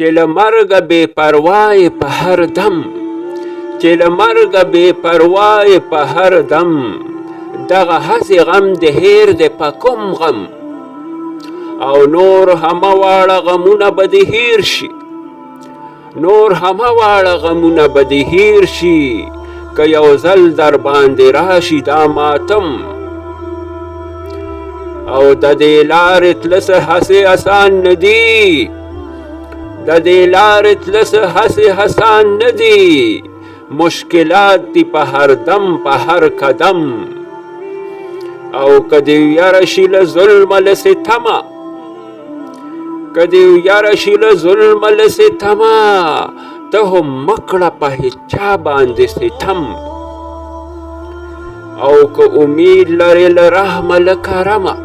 چې له مرګه بې پروا یې په هر دم چې له مرګه بې پروا یې په هر دم دغه هسې غم د هیر د په کوم غم او نور همه واړه غمونه به دې هیر شي نور همه واړه غمونه به دې هیر شي که یو ځل در باندې راشي دا ماتم او د دې لارې تله څه هسې اسان نه دي د دې لارې تله څه هسې اسان نه دي مشکلات دي په هر دم په هر قدم او که دې یاره شي له ظلمه له ستمه که دې یاره شي له ظلمه له ستمه ته هم مه کړه په هېچا باندې ستم او که امید لرې له رحمه له کرمه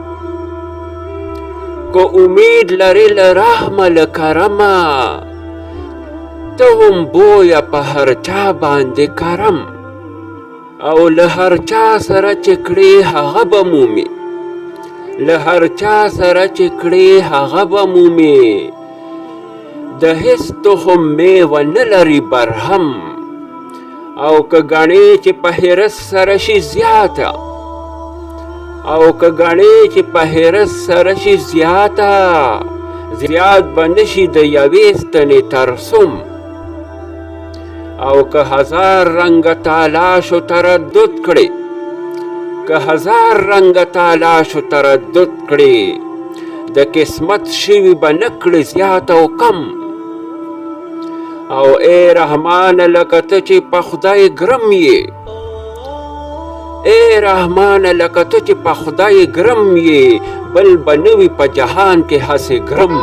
که امید لرې له رحمه له کرمه ته هم بویه په هر چا باندې کرم او له هر چا سره چې کړې هغه به مومي له هر چا سره چې کړې هغه به مومي د هېڅ تخم میوه نه لري برهم او که ګڼې چې په حرص سره شي زیاته او که ګڼې چې په حرص سره شي زیاته زیات به نشي د یوې ستنې ترسم او که هزار رنګه تالاشو تردد کړې که هزار رنګه تالاشو تردد کړې د قسمت شوي به نه کړې زیات او کم او ای رحمانه لکه ته چې په خدای ګرم یې ای رحمانه لکه ته چې په خدای ګرم یې بل به نه وي په جهان کې هسې ګرم